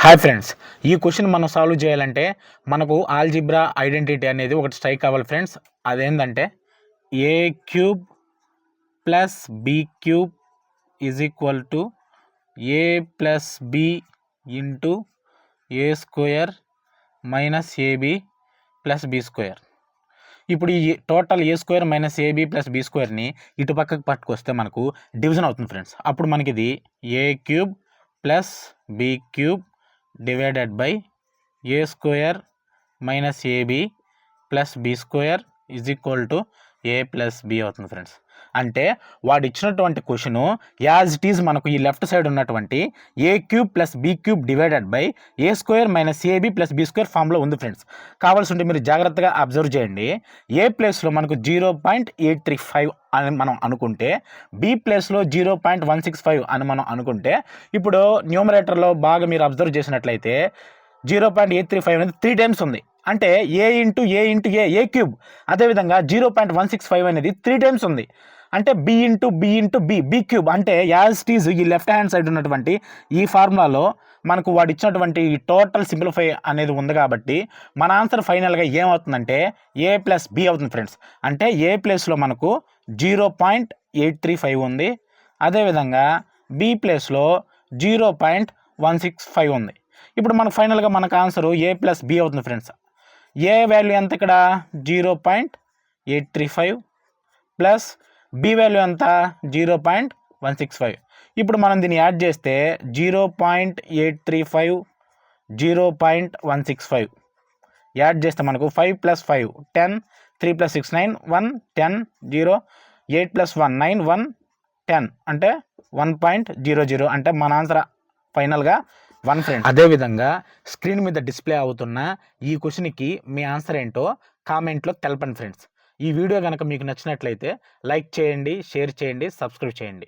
Hi friends, ఈ question మనం solve చేయాలంటే మనకు ఆల్జిబ్రా ఐడెంటిటీ అనేది ఒకటి స్ట్రైక్ అవ్వాలి ఫ్రెండ్స్. అదేంటంటే a cube plus b cube is equal to a plus b into a square minus ab plus b square. ఇప్పుడు ఈ total a square minus ab plus b స్క్వేర్ని ఇటు పక్కకు పట్టుకొస్తే మనకు డివిజన్ అవుతుంది ఫ్రెండ్స్. అప్పుడు మనకి ఇది a cube plus b cube divided by a square minus ab plus b square is equal to a plus b అవుతుంది ఫ్రెండ్స్. అంటే వాడు ఇచ్చినటువంటి క్వశ్చను యాజ్ ఇట్ ఈజ్ మనకు ఈ లెఫ్ట్ సైడ్ ఉన్నటువంటి a cube plus b cube divided by a square minus ab plus b square ఫామ్లో ఉంది friends. కావాల్సి ఉంటే మీరు జాగ్రత్తగా అబ్జర్వ్ చేయండి. ఏ ప్లేస్లో మనకు 0.835 అని మనం అనుకుంటే, బి ప్లేస్లో 0.165 అని మనం అనుకుంటే, ఇప్పుడు న్యూమరేటర్లో బాగా మీరు అబ్జర్వ్ చేసినట్లయితే 0.835 అనేది 3 టైమ్స్ ఉంది. అంటే ఏ ఇంటూ ఏ క్యూబ్. అదేవిధంగా 0.165 అనేది 3 టైమ్స్ ఉంది. అంటే బి ఇంటూ బి క్యూబ్. అంటే యాజ్ ఇట్ ఈజ్ ఈ లెఫ్ట్ హ్యాండ్ సైడ్ ఉన్నటువంటి ఈ ఫార్ములాలో మనకు వాడు ఇచ్చినటువంటి ఈ టోటల్ సింప్లిఫై అనేది ఉంది కాబట్టి మన ఆన్సర్ ఫైనల్గా ఏమవుతుందంటే ఏ ప్లస్ బి అవుతుంది ఫ్రెండ్స్. అంటే ఏ ప్లేస్లో మనకు 0.835 ఉంది. అదేవిధంగా బి ప్లేస్లో 0.165 ఉంది. ఇప్పుడు మనకు ఫైనల్గా మనకు ఆన్సర్ ఏ ప్లస్ బి అవుతుంది ఫ్రెండ్స్. ఏ వాల్యూ ఎంత ఇక్కడ 0.835 ప్లస్ బి వాల్యూ ఎంత 0.165. ఇప్పుడు మనం దీన్ని యాడ్ చేస్తే 0.835 0.165 యాడ్ చేస్తే మనకు 5 + 5 10 3 + 6 9 1 10 0 8 + 1 9 1 10 అంటే 1.00 అంటే మన ఆన్సర్ ఫైనల్గా 1 ఫ్రెండ్స్. అదేవిధంగా స్క్రీన్ మీద డిస్ప్లే అవుతున్న ఈ క్వశ్చన్కి మీ ఆన్సర్ ఏంటో కామెంట్లో తెలపండి ఫ్రెండ్స్. ఈ వీడియో కనుక మీకు నచ్చినట్లయితే లైక్ చేయండి, షేర్ చేయండి, సబ్స్క్రైబ్ చేయండి.